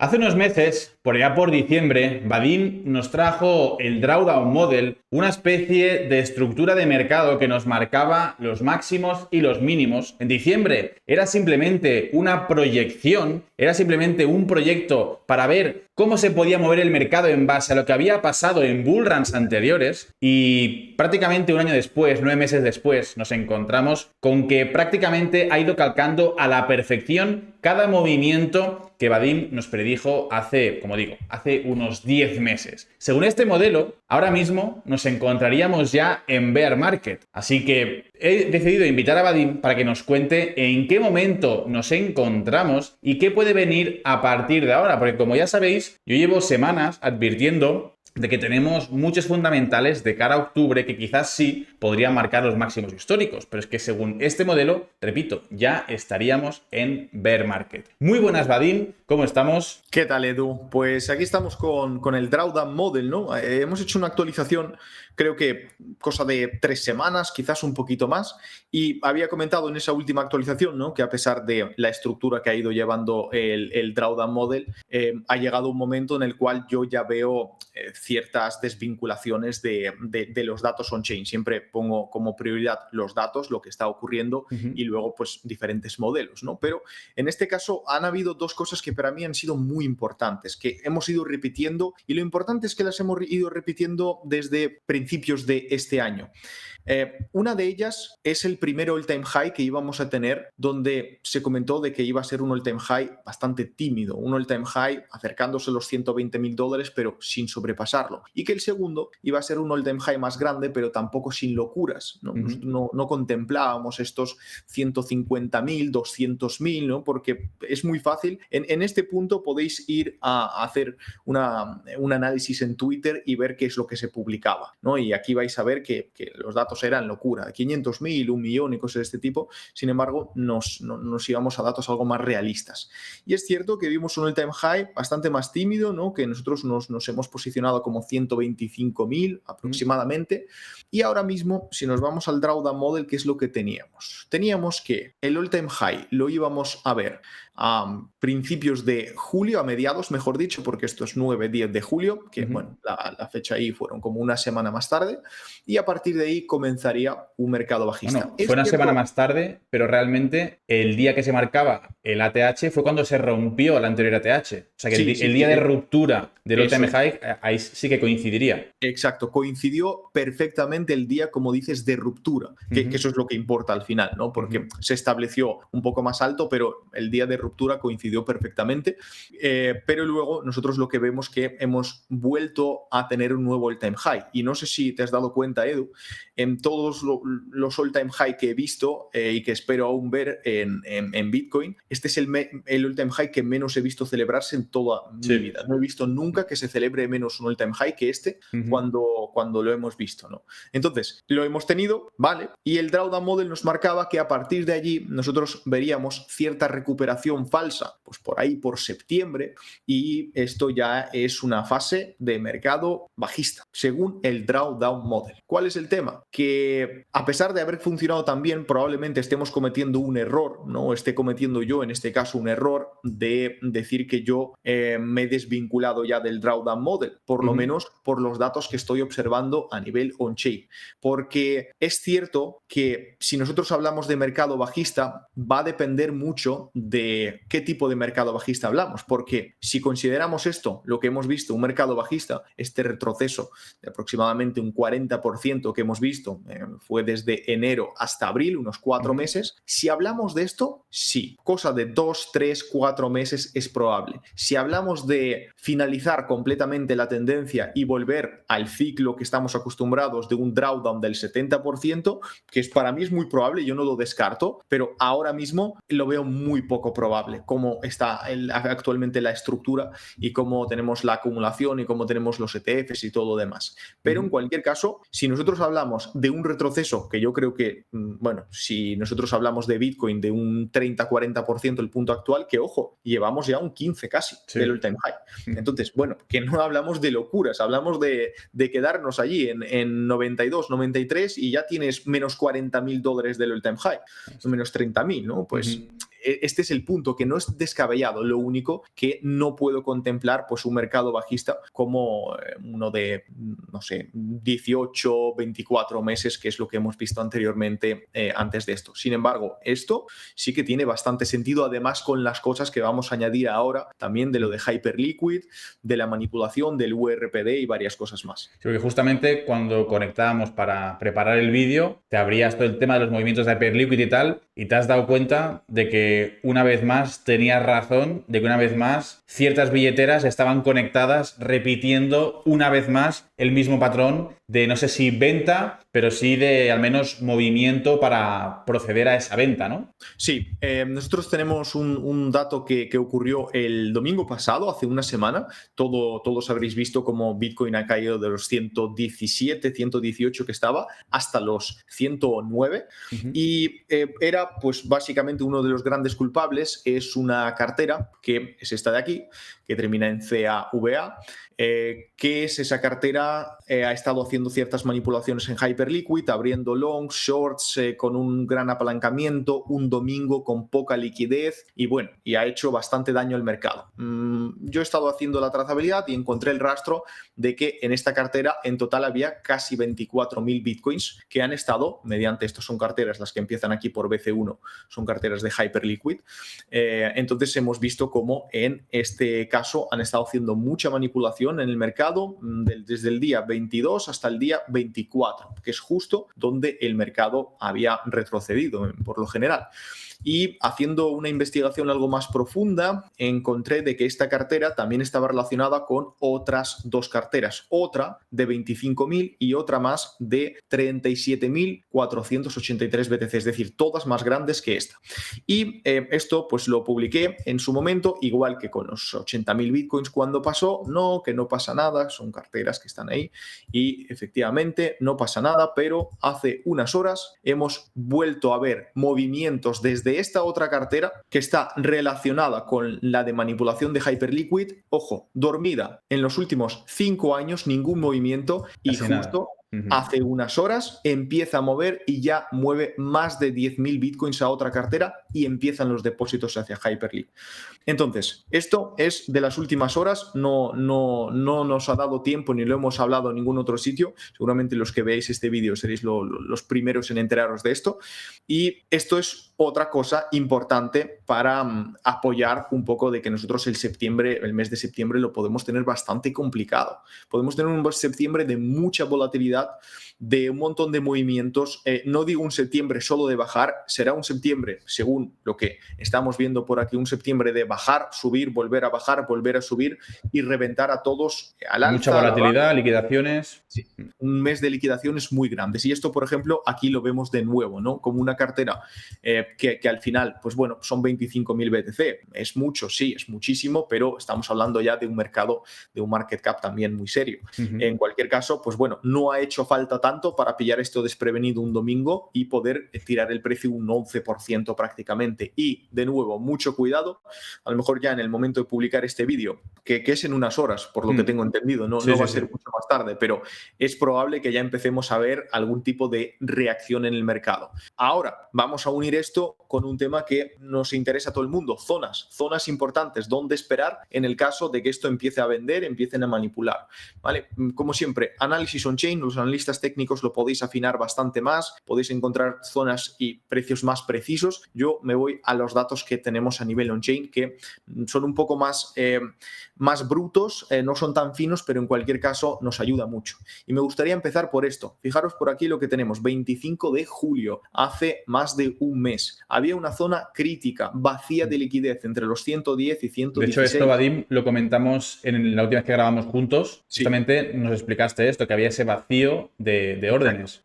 Hace unos meses, por allá por diciembre, Vadim nos trajo el Drawdown Model, una especie de estructura de mercado que nos marcaba los máximos y los mínimos. En diciembre era simplemente una proyección, era simplemente un proyecto para ver cómo se podía mover el mercado en base a lo que había pasado en bullruns anteriores, y prácticamente un año después, 9 meses después, nos encontramos con que prácticamente ha ido calcando a la perfección cada movimiento que Vadim nos predijo hace, como digo, hace unos 10 meses. Según este modelo, ahora mismo nos encontraríamos ya en bear market. Así que he decidido invitar a Vadim para que nos cuente en qué momento nos encontramos y qué puede venir a partir de ahora. Porque como ya sabéis, yo llevo semanas advirtiendo de que tenemos muchos fundamentales de cara a octubre que quizás sí podrían marcar los máximos históricos, pero es que según este modelo, repito, ya estaríamos en bear market. Muy buenas, Vadim, ¿cómo estamos? ¿Qué tal, Edu? Pues aquí estamos con el Drawdown Model, ¿no? Hemos hecho una actualización, creo que cosa de 3 semanas, quizás un poquito más, y había comentado en esa última actualización, ¿no?, que a pesar de la estructura que ha ido llevando el Drawdown Model, ha llegado un momento en el cual yo ya veo ciertas desvinculaciones de los datos on-chain. Siempre pongo como prioridad los datos, lo que está ocurriendo, y luego pues diferentes modelos, ¿no? Pero en este caso han habido dos cosas que para mí han sido muy importantes, que hemos ido repitiendo, y lo importante es que las hemos ido repitiendo desde principios de este año. Una de ellas es el primer all-time high que íbamos a tener, donde se comentó de que iba a ser un all-time high bastante tímido, un all-time high acercándose a los $120,000, pero sin sobrepasarlo, y que el segundo iba a ser un all-time high más grande, pero tampoco sin locuras, ¿no? No contemplábamos estos 150,000, 200,000, ¿no? Porque es muy fácil. En este punto podéis ir a hacer un análisis en Twitter y ver qué es lo que se publicaba, ¿no? Y aquí vais a ver que los datos eran locura, 500,000, 1 millón y cosas de este tipo. Sin embargo, nos íbamos a datos algo más realistas. Y es cierto que vimos un all-time high bastante más tímido, ¿no?, que nosotros nos hemos posicionado como 125,000 aproximadamente. Y ahora mismo, si nos vamos al Drawdown Model, ¿qué es lo que teníamos? Teníamos que el all-time high lo íbamos a ver a principios de julio, a mediados, mejor dicho, porque esto es 9-10 de julio, que bueno, la fecha ahí fueron como una semana más tarde, y a partir de ahí comenzaría un mercado bajista. Bueno, fue una semana más tarde, pero realmente el día que se marcaba el ATH fue cuando se rompió el anterior ATH. O sea que el día de ruptura del all-time high, ahí sí que coincidiría. Exacto, coincidió perfectamente el día, como dices, de ruptura, que eso es lo que importa al final, ¿no? Porque se estableció un poco más alto, pero el día de ruptura coincidió perfectamente. Pero luego nosotros lo que vemos que hemos vuelto a tener un nuevo all-time high. Y no sé si te has dado cuenta, Edu, en todos los all-time high que he visto y que espero aún ver en Bitcoin, este es el all-time high que menos he visto celebrarse en toda mi vida. No he visto nunca que se celebre menos un all-time high que este cuando lo hemos visto, ¿no? Entonces, lo hemos tenido, ¿vale? Y el Drawdown Model nos marcaba que a partir de allí nosotros veríamos cierta recuperación falsa, pues por ahí, por septiembre, y esto ya es una fase de mercado bajista, según el Drawdown Model. ¿Cuál es el tema? Que a pesar de haber funcionado tan bien, probablemente estemos cometiendo un error, ¿no? Esté cometiendo yo, en este caso, un error de decir que yo me he desvinculado ya del Drawdown Model, por lo menos por los datos que estoy observando a nivel on-chain. Porque es cierto que si nosotros hablamos de mercado bajista, va a depender mucho de qué tipo de mercado bajista hablamos, porque si consideramos esto, lo que hemos visto, un mercado bajista, este retroceso de aproximadamente un 40% que hemos visto, fue desde enero hasta abril, unos 4 meses, si hablamos de esto, sí, cosa de 2, 3, 4 meses es probable. Si hablamos de finalizar completamente la tendencia y volver al ciclo que estamos acostumbrados de un drawdown del 70%, que para mí es muy probable, yo no lo descarto, pero ahora mismo lo veo muy poco probable, cómo está actualmente la estructura y cómo tenemos la acumulación y cómo tenemos los ETFs y todo lo demás. Pero en cualquier caso, si nosotros hablamos de un retroceso, que yo creo que, bueno, si nosotros hablamos de Bitcoin de un 30-40% el punto actual, que ojo, llevamos ya un 15 casi del all-time high. Entonces, bueno, que no hablamos de locuras, hablamos de quedarnos allí en 92, 93 y ya tienes menos $40,000 del all-time high, menos 30,000, ¿no? Pues este es el punto, que no es descabellado. Lo único que no puedo contemplar pues un mercado bajista como uno de, no sé, 18, 24 meses, que es lo que hemos visto anteriormente antes de esto. Sin embargo, esto sí que tiene bastante sentido, además con las cosas que vamos a añadir ahora, también de lo de Hyperliquid, de la manipulación del URPD y varias cosas más. Sí, porque justamente cuando conectábamos para preparar el vídeo, te abrías todo el tema de los movimientos de Hyperliquid y tal, y te has dado cuenta de que una vez más tenías razón, de que una vez más ciertas billeteras estaban conectadas repitiendo una vez más el mismo patrón de, no sé si venta, pero sí de al menos movimiento para proceder a esa venta, ¿no? Sí, nosotros tenemos un dato que ocurrió el domingo pasado, hace una semana. Todos habréis visto cómo Bitcoin ha caído de los 117, 118 que estaba hasta los 109. Y era pues básicamente uno de los grandes culpables. Es una cartera que es esta de aquí, que termina en CAVA. ¿Qué es esa cartera? Ha estado haciendo ciertas manipulaciones en Hyperliquid, abriendo longs, shorts, con un gran apalancamiento, un domingo con poca liquidez y bueno, y ha hecho bastante daño al mercado. Yo he estado haciendo la trazabilidad y encontré el rastro de que en esta cartera en total había casi 24.000 bitcoins que han estado, mediante, estos son carteras, las que empiezan aquí por BC1, son carteras de Hyperliquid. Entonces hemos visto cómo en este caso han estado haciendo mucha manipulación en el mercado desde el día 22 hasta el día 24, que es justo donde el mercado había retrocedido por lo general. Y haciendo una investigación algo más profunda, encontré de que esta cartera también estaba relacionada con otras dos carteras, otra de 25.000 y otra más de 37.483 BTC, es decir, todas más grandes que esta. Y esto pues lo publiqué en su momento, igual que con los 80.000 bitcoins cuando pasó, no, que no pasa nada, son carteras que están ahí y efectivamente no pasa nada, pero hace unas horas hemos vuelto a ver movimientos desde esta otra cartera que está relacionada con la de manipulación de Hyperliquid, ojo, dormida en los últimos 5 años, ningún movimiento y Casi nada. justo hace unas horas empieza a mover y ya mueve más de 10.000 bitcoins a otra cartera y empiezan los depósitos hacia Hyperliquid. Entonces, esto es de las últimas horas, no nos ha dado tiempo ni lo hemos hablado en ningún otro sitio. Seguramente los que veáis este vídeo seréis los primeros en enteraros de esto. Y esto es otra cosa importante para apoyar un poco de que nosotros el mes de septiembre lo podemos tener bastante complicado. Podemos tener un septiembre de mucha volatilidad, de un montón de movimientos. No digo un septiembre solo de bajar, será un septiembre, según lo que estamos viendo por aquí, un septiembre de bajar, subir, volver a bajar, volver a subir y reventar a todos al alza. Mucha volatilidad, liquidaciones. Sí, un mes de liquidaciones muy grandes. Y esto, por ejemplo, aquí lo vemos de nuevo, ¿no? Como una cartera que al final, pues bueno, son 25.000 BTC. Es mucho, sí, es muchísimo, pero estamos hablando ya de un mercado, de un market cap también muy serio. En cualquier caso, pues bueno, no ha hecho falta tanto para pillar esto desprevenido un domingo y poder tirar el precio un 11% prácticamente. Y, de nuevo, mucho cuidado. A lo mejor ya en el momento de publicar este vídeo, que es en unas horas, por lo que tengo entendido, no va a ser mucho más tarde, pero es probable que ya empecemos a ver algún tipo de reacción en el mercado. Ahora, vamos a unir esto con un tema que nos interesa a todo el mundo, zonas importantes, dónde esperar en el caso de que esto empiece a vender, empiecen a manipular, ¿vale? Como siempre, análisis on-chain, los analistas técnicos lo podéis afinar bastante más, podéis encontrar zonas y precios más precisos. Yo me voy a los datos que tenemos a nivel on-chain, que son un poco más brutos, no son tan finos, pero en cualquier caso nos ayuda mucho. Y me gustaría empezar por esto. Fijaros por aquí lo que tenemos, 25 de julio, hace más de un mes. Había una zona crítica, vacía de liquidez, entre los 110 y 116. De hecho, esto, Vadim, lo comentamos en la última vez que grabamos juntos. Sí. Justamente nos explicaste esto, que había ese vacío de órdenes.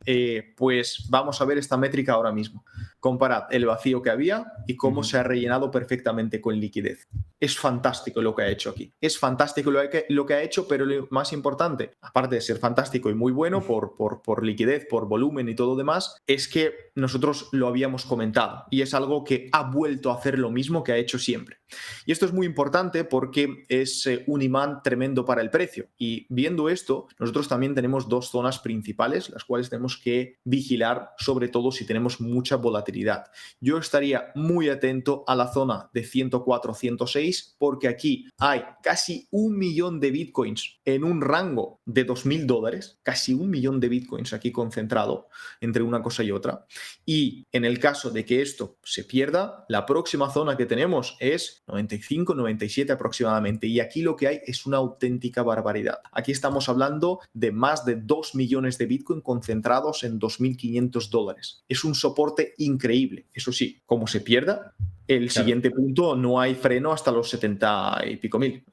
Pues vamos a ver esta métrica ahora mismo. Comparad el vacío que había y cómo se ha rellenado perfectamente con liquidez. Es fantástico lo que ha hecho aquí. Es fantástico lo que ha hecho, pero lo más importante, aparte de ser fantástico y muy bueno por liquidez, por volumen y todo demás, es que nosotros lo habíamos comentado y es algo que ha vuelto a hacer lo mismo que ha hecho siempre. Y esto es muy importante porque es un imán tremendo para el precio. Y viendo esto, nosotros también tenemos dos zonas principales, las cuales tenemos que vigilar, sobre todo si tenemos mucha volatilidad volatilidad. Yo estaría muy atento a la zona de 104-106 porque aquí hay casi 1 millón de bitcoins en un rango de $2.000, casi 1 millón de bitcoins aquí concentrado entre una cosa y otra. Y en el caso de que esto se pierda, la próxima zona que tenemos es 95-97 aproximadamente. Y aquí lo que hay es una auténtica barbaridad. Aquí estamos hablando de más de 2 millones de bitcoin concentrados en $2.500. Es un soporte increíble. Eso sí, como se pierda, el siguiente punto no hay freno hasta los 70 y pico mil.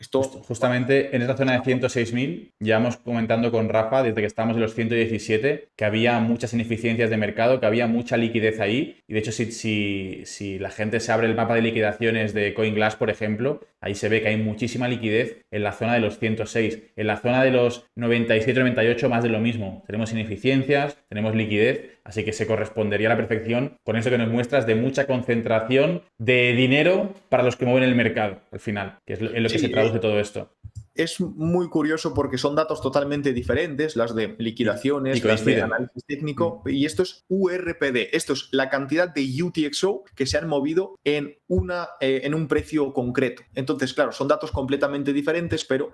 Justamente en esta zona de 106.000, llevamos comentando con Rafa desde que estamos en los 117 que había muchas ineficiencias de mercado, que había mucha liquidez ahí. Y de hecho, si la gente se abre el mapa de liquidaciones de CoinGlass, por ejemplo, ahí se ve que hay muchísima liquidez en la zona de los 106. En la zona de los 97-98, más de lo mismo. Tenemos ineficiencias, tenemos liquidez, así que se correspondería a la perfección con eso que nos muestras de mucha concentración de dinero para los que mueven el mercado, al final, que es en lo que se traduce todo esto. Es muy curioso porque son datos totalmente diferentes, las de liquidaciones, las de análisis técnico, y esto es URPD, esto es la cantidad de UTXO que se han movido en un precio concreto. Entonces, claro, son datos completamente diferentes, pero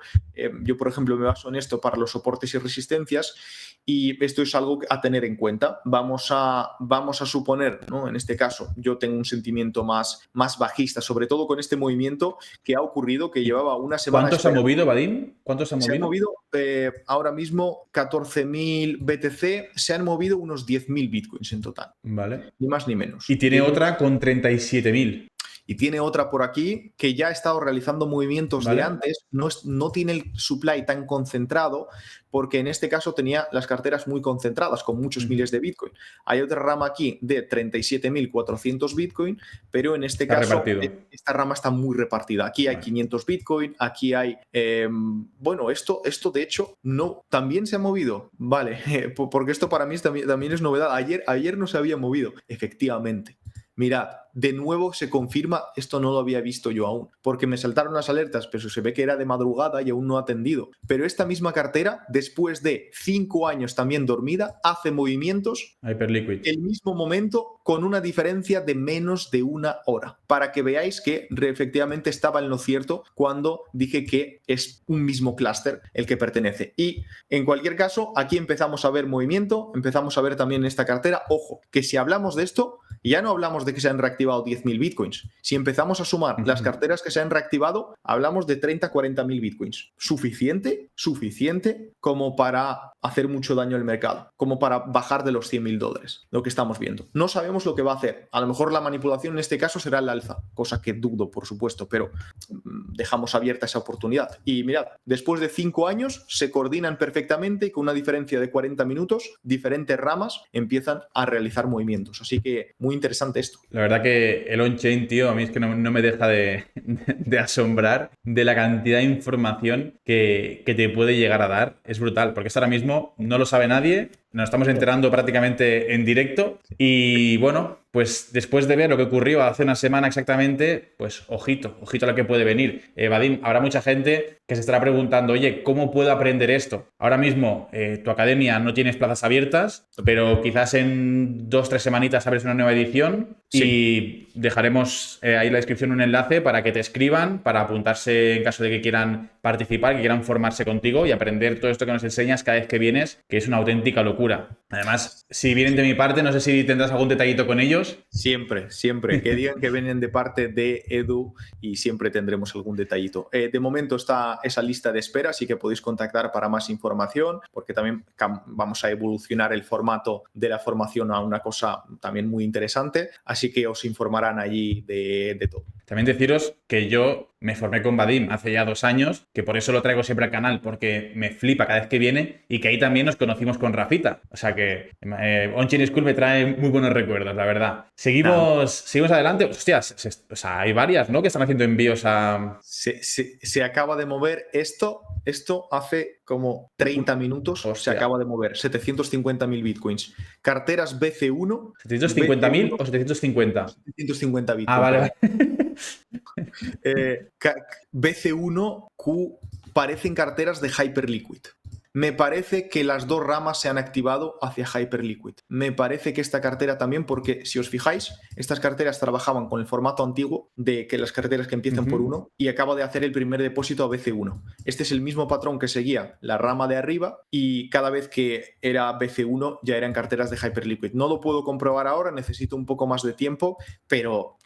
yo, por ejemplo, me baso en esto para los soportes y resistencias, y esto es algo a tener en cuenta. Vamos a suponer, ¿no? En este caso, yo tengo un sentimiento más bajista, sobre todo con este movimiento que ha ocurrido, que llevaba una semana. ¿Cuántos se ha movido, Vadim? ¿Cuántos se han movido? Se han movido ahora mismo 14.000 BTC, se han movido unos 10.000 bitcoins en total. Vale. Ni más ni menos. Y tiene otra con 37.000. Y tiene otra por aquí que ya ha estado realizando movimientos de antes, no tiene el supply tan concentrado, porque en este caso tenía las carteras muy concentradas, con muchos miles de Bitcoin. Hay otra rama aquí de 37.400 Bitcoin, pero en este caso esta rama está muy repartida. Aquí hay 500 Bitcoin, aquí hay... esto de hecho también se ha movido, vale, porque esto para mí también es novedad. Ayer no se había movido, efectivamente. Mirad, de nuevo se confirma, esto no lo había visto yo aún, porque me saltaron las alertas, pero se ve que era de madrugada y aún no ha atendido. Pero esta misma cartera, después de 5 años también dormida, hace movimientos Hyperliquid. el mismo momento con una diferencia de menos de 1 hora, para que veáis que efectivamente estaba en lo cierto cuando dije que es un mismo clúster el que pertenece. Y en cualquier caso, aquí empezamos a ver movimiento, empezamos a ver también esta cartera. Ojo, que si hablamos de esto, ya no hablamos de que se han reactivado 10.000 bitcoins. Si empezamos a sumar las carteras que se han reactivado, hablamos de 30-40.000 bitcoins. Suficiente como para hacer mucho daño al mercado, como para bajar de los $100.000, lo que estamos viendo. No sabemos lo que va a hacer. A lo mejor la manipulación en este caso será el alza, cosa que dudo, por supuesto, pero dejamos abierta esa oportunidad. Y mirad, después de 5 años se coordinan perfectamente y con una diferencia de 40 minutos, diferentes ramas empiezan a realizar movimientos. Así que muy interesante esto. La verdad que el on-chain, tío, a mí es que no me deja de asombrar de la cantidad de información que te puede llegar a dar. Es brutal, porque esto ahora mismo no lo sabe nadie, nos estamos enterando prácticamente en directo y bueno, pues después de ver lo que ocurrió hace una semana exactamente, pues ojito a lo que puede venir. Vadim, habrá mucha gente que se estará preguntando, oye, ¿cómo puedo aprender esto? Ahora mismo tu academia no tienes plazas abiertas, pero quizás en 2-3 semanitas abres una nueva edición y dejaremos ahí en la descripción un enlace para que te escriban, para apuntarse en caso de que quieran participar, que quieran formarse contigo y aprender todo esto que nos enseñas cada vez que vienes, que es una auténtica locura. Además, si vienen de mi parte, no sé si tendrás algún detallito con ellos. Siempre. Que digan que vienen de parte de Edu y siempre tendremos algún detallito. De momento está esa lista de espera, así que podéis contactar para más información, porque también vamos a evolucionar el formato de la formación a una cosa también muy interesante, así que os informarán allí de todo. También deciros que yo me formé con Vadim hace ya 2 años, que por eso lo traigo siempre al canal, porque me flipa cada vez que viene y que ahí también nos conocimos con Rafita. O sea que On-Chain School me trae muy buenos recuerdos, la verdad. Seguimos adelante. Hostias, o sea, hay varias, ¿no? Que están haciendo envíos a... Se acaba de mover esto hace como 30 minutos. Se acaba de mover 750.000 bitcoins. Carteras BC1. ¿750.000 o 750? 750 bitcoins. Ah, vale. BC1Q parecen carteras de Hyperliquid. Me parece que las dos ramas se han activado hacia Hyperliquid. Me parece que esta cartera también, porque si os fijáis, estas carteras trabajaban con el formato antiguo de que las carteras que empiezan por 1 y acaba de hacer el primer depósito a BC1. Este es el mismo patrón que seguía la rama de arriba y cada vez que era BC1 ya eran carteras de Hyperliquid. No lo puedo comprobar ahora, necesito un poco más de tiempo, pero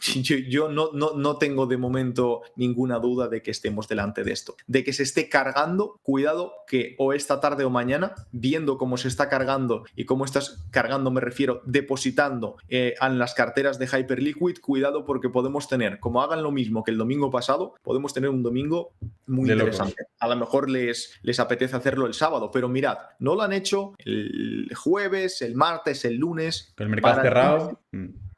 yo no tengo de momento ninguna duda de que estemos delante de esto. De que se esté cargando, cuidado que o esta tarde o mañana, viendo cómo se está cargando y cómo estás cargando, me refiero, depositando en las carteras de Hyperliquid, cuidado porque podemos tener, como hagan lo mismo que el domingo pasado, podemos tener un domingo muy de interesante. locos. A lo mejor les apetece hacerlo el sábado, pero mirad, no lo han hecho el jueves, el martes, el lunes. Con el mercado cerrado.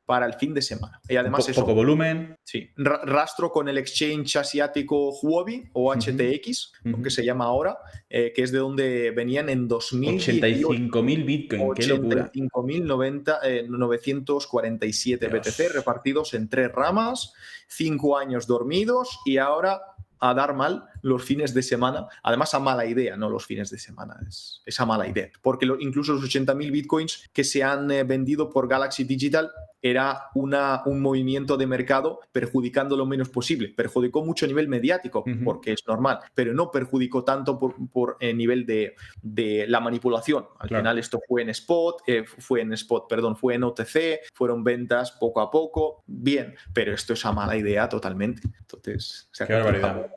Para el fin de semana. Y además poco volumen. Sí, rastro con el exchange asiático Huobi o HTX, lo que se llama ahora, que es de donde venían en 85.000 Bitcoin, qué locura. 85.947 BTC repartidos en 3 ramas, 5 años dormidos y ahora a dar mal los fines de semana. Además, a mala idea, no los fines de semana, es a mala idea. Porque incluso los 80.000 bitcoins que se han vendido por Galaxy Digital era un movimiento de mercado perjudicando lo menos posible. Perjudicó mucho a nivel mediático, porque es normal, pero no perjudicó tanto por nivel de la manipulación. Al final esto fue en OTC, fueron ventas poco a poco, bien, pero esto es a mala idea totalmente. Entonces, qué barbaridad.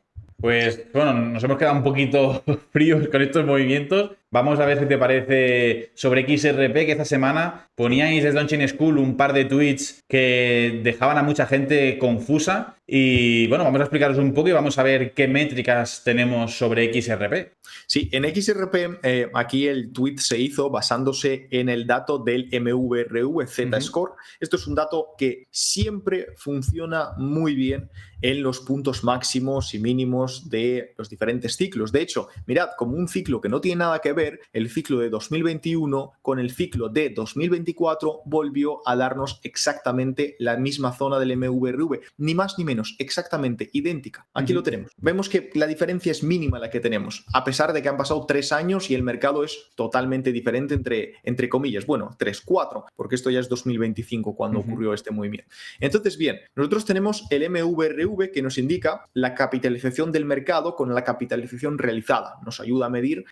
Pues bueno, nos hemos quedado un poquito fríos con estos movimientos. Vamos a ver si te parece sobre XRP, que esta semana poníais desde Launching School un par de tweets que dejaban a mucha gente confusa. Y bueno, vamos a explicaros un poco y vamos a ver qué métricas tenemos sobre XRP. Sí, en XRP aquí el tweet se hizo basándose en el dato del MVRV Z-Score. Esto es un dato que siempre funciona muy bien en los puntos máximos y mínimos de los diferentes ciclos. De hecho, mirad, como un ciclo que no tiene nada que ver, el ciclo de 2021 con el ciclo de 2024 volvió a darnos exactamente la misma zona del MVRV, ni más ni menos, exactamente idéntica. Aquí lo tenemos. Vemos que la diferencia es mínima la que tenemos, a pesar de que han pasado 3 años y el mercado es totalmente diferente entre comillas. Bueno, 3, 4, porque esto ya es 2025 cuando ocurrió este movimiento. Entonces, bien, nosotros tenemos el MVRV que nos indica la capitalización del mercado con la capitalización realizada. Nos ayuda a medir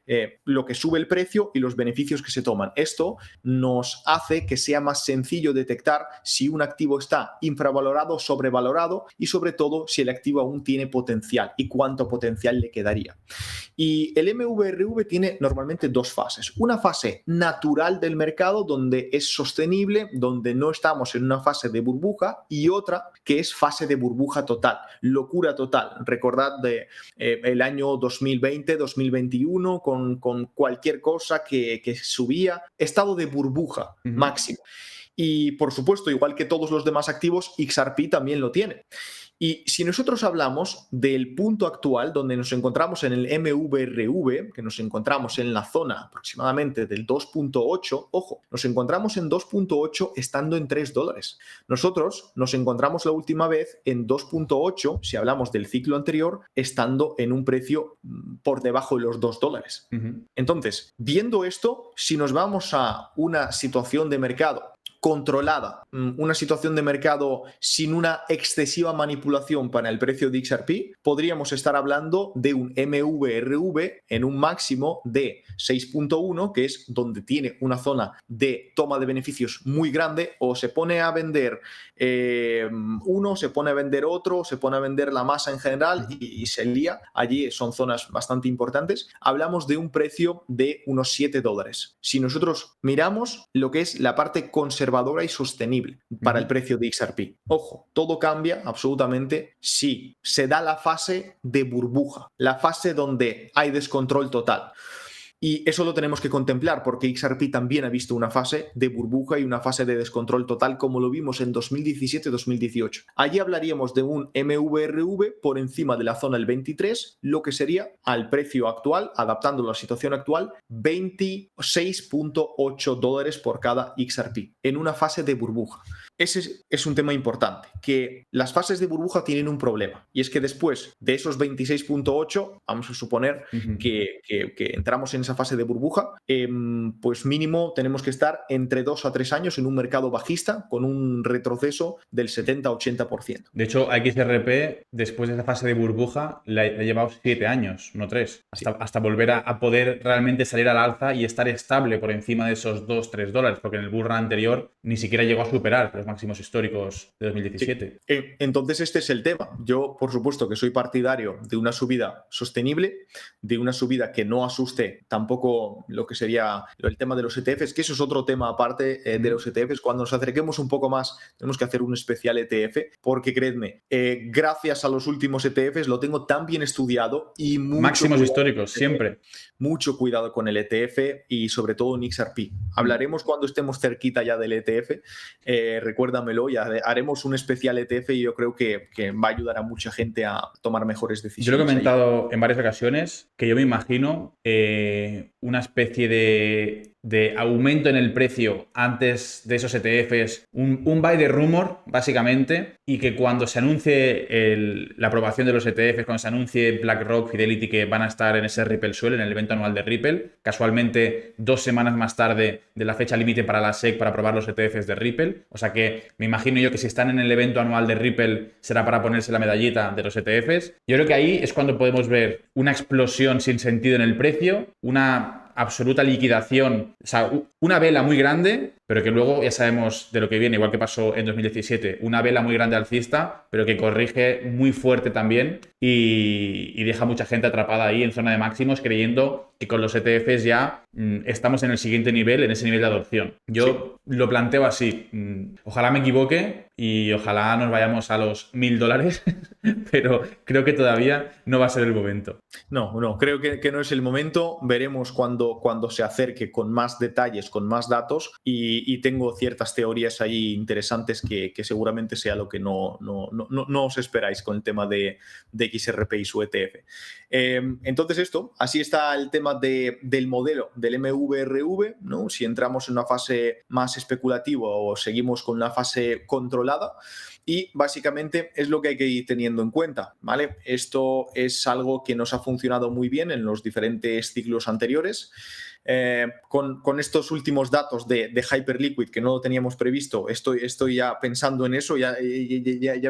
lo que sube el precio y los beneficios que se toman. Esto nos hace que sea más sencillo detectar si un activo está infravalorado, sobrevalorado y sobre todo si el activo aún tiene potencial y cuánto potencial le quedaría. Y el MVRV tiene normalmente 2 fases. Una fase natural del mercado donde es sostenible, donde no estamos en una fase de burbuja, y otra que es fase de burbuja total, locura total. Recordad el año 2020, 2021 con cualquier cosa que subía, estado de burbuja máximo. Y por supuesto, igual que todos los demás activos, XRP también lo tiene. Y si nosotros hablamos del punto actual donde nos encontramos en el MVRV, que nos encontramos en la zona aproximadamente del 2.8, ojo, nos encontramos en 2.8 estando en $3. Nosotros nos encontramos la última vez en 2.8, si hablamos del ciclo anterior, estando en un precio por debajo de los $2. Entonces, viendo esto, si nos vamos a una situación de mercado controlada, una situación de mercado sin una excesiva manipulación para el precio de XRP, podríamos estar hablando de un MVRV en un máximo de 6.1, que es donde tiene una zona de toma de beneficios muy grande, o se pone a vender uno, se pone a vender otro, se pone a vender la masa en general y se lía. Allí son zonas bastante importantes. Hablamos de un precio de unos $7. Si nosotros miramos lo que es la parte conservadora y sostenible para el precio de XRP. Ojo, todo cambia absolutamente si se da la fase de burbuja, la fase donde hay descontrol total. Y eso lo tenemos que contemplar porque XRP también ha visto una fase de burbuja y una fase de descontrol total como lo vimos en 2017-2018. Allí hablaríamos de un MVRV por encima de la zona del 23, lo que sería al precio actual, adaptándolo a la situación actual, $26.8 por cada XRP en una fase de burbuja. ese es un tema importante, que las fases de burbuja tienen un problema, y es que después de esos 26.8, vamos a suponer que entramos en esa fase de burbuja, pues mínimo tenemos que estar entre 2 a 3 años en un mercado bajista con un retroceso del 70-80%. De hecho, a XRP, después de esa fase de burbuja, le ha llevado 7 años, no 3, hasta volver a poder realmente salir al alza y estar estable por encima de esos $2-3, porque en el bull run anterior ni siquiera llegó a superar los máximos históricos de 2017. Sí. Entonces este es el tema. Yo, por supuesto, que soy partidario de una subida sostenible, de una subida que no asuste tampoco lo que sería el tema de los ETFs, que eso es otro tema aparte de los ETFs. Cuando nos acerquemos un poco más, tenemos que hacer un especial ETF, porque creedme, gracias a los últimos ETFs lo tengo tan bien estudiado y máximos históricos, siempre. Mucho cuidado con el ETF y sobre todo en XRP. Hablaremos cuando estemos cerquita ya del ETF, recuérdamelo, ya haremos un especial ETF y yo creo que va a ayudar a mucha gente a tomar mejores decisiones. Yo lo he comentado en varias ocasiones, que yo me imagino una especie de aumento en el precio antes de esos ETFs, un buy de rumor, básicamente, y que cuando se anuncie la aprobación de los ETFs, cuando se anuncie BlackRock, Fidelity, que van a estar en ese Ripple Swell, en el evento anual de Ripple, casualmente 2 semanas más tarde de la fecha límite para la SEC para aprobar los ETFs de Ripple. O sea que me imagino yo que si están en el evento anual de Ripple será para ponerse la medallita de los ETFs. Yo creo que ahí es cuando podemos ver una explosión sin sentido en el precio, una absoluta liquidación, o sea, una vela muy grande, pero que luego ya sabemos de lo que viene, igual que pasó en 2017, una vela muy grande alcista, pero que corrige muy fuerte también y deja mucha gente atrapada ahí en zona de máximos, creyendo que con los ETFs ya estamos en el siguiente nivel, en ese nivel de adopción. Yo lo planteo así. Ojalá me equivoque y ojalá nos vayamos a los $1.000, pero creo que todavía no va a ser el momento. No, creo que no es el momento. Veremos cuando se acerque con más detalles, con más datos, y tengo ciertas teorías ahí interesantes que seguramente sea lo que no os esperáis con el tema de XRP y su ETF. Entonces así está el tema del modelo del MVRV, ¿no? Si entramos en una fase más especulativa o seguimos con una fase controlada. Y básicamente es lo que hay que ir teniendo en cuenta, ¿vale? Esto es algo que nos ha funcionado muy bien en los diferentes ciclos anteriores. Con estos últimos datos de Hyperliquid, que no lo teníamos previsto, estoy ya pensando en eso, ya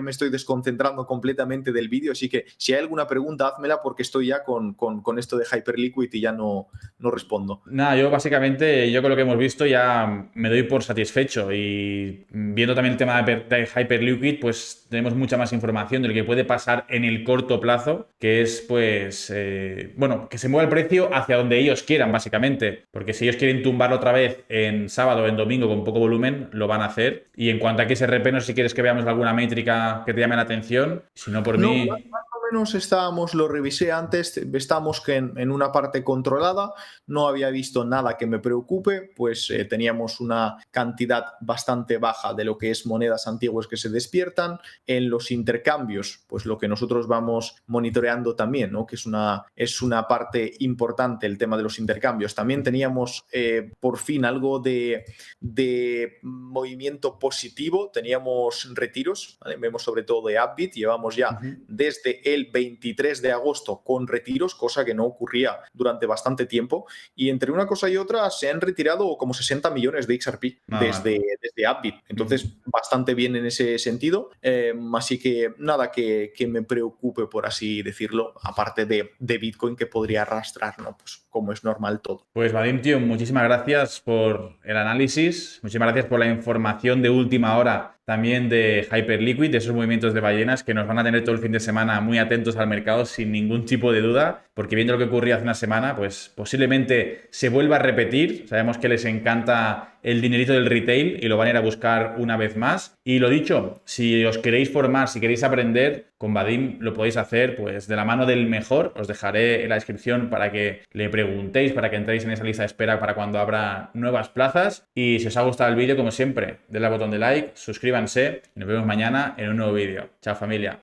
me estoy desconcentrando completamente del vídeo, así que si hay alguna pregunta, házmela, porque estoy ya con esto de Hyperliquid y ya no respondo. Nada, yo básicamente, con lo que hemos visto ya me doy por satisfecho, y viendo también el tema de Hyperliquid, pues tenemos mucha más información de lo que puede pasar en el corto plazo, que es pues, que se mueva el precio hacia donde ellos quieran, básicamente. Porque si ellos quieren tumbarlo otra vez en sábado o en domingo con poco volumen, lo van a hacer. Y en cuanto a XRP, no sé si quieres que veamos alguna métrica que te llame la atención. Si no, por mí... Más o menos lo revisé antes, estamos en una parte controlada, no había visto nada que me preocupe, pues teníamos una cantidad bastante baja de lo que es monedas antiguas que se despiertan. En los intercambios, pues lo que nosotros vamos monitoreando también, ¿no? Que es una parte importante el tema de los intercambios. También teníamos por fin algo de movimiento positivo, teníamos retiros, ¿vale? Vemos sobre todo de Upbit, llevamos ya desde el 23 de agosto con retiros, cosa que no ocurría durante bastante tiempo, y entre una cosa y otra se han retirado como 60 millones de XRP desde Upbit, entonces bastante bien en ese sentido, así que nada que me preocupe, por así decirlo, aparte de Bitcoin, que podría arrastrar, ¿no? Pues como es normal todo. Pues Vadim, tío, muchísimas gracias por el análisis, muchísimas gracias por la información de última hora también de Hyperliquid, de esos movimientos de ballenas que nos van a tener todo el fin de semana muy atentos al mercado sin ningún tipo de duda, porque viendo lo que ocurría hace una semana, pues posiblemente se vuelva a repetir. Sabemos que les encanta el dinerito del retail y lo van a ir a buscar una vez más. Y lo dicho, si os queréis formar, si queréis aprender, con Vadim lo podéis hacer pues de la mano del mejor. Os dejaré en la descripción para que le preguntéis, para que entréis en esa lista de espera para cuando abra nuevas plazas. Y si os ha gustado el vídeo, como siempre, denle al botón de like, suscríbanse y nos vemos mañana en un nuevo vídeo. Chao, familia.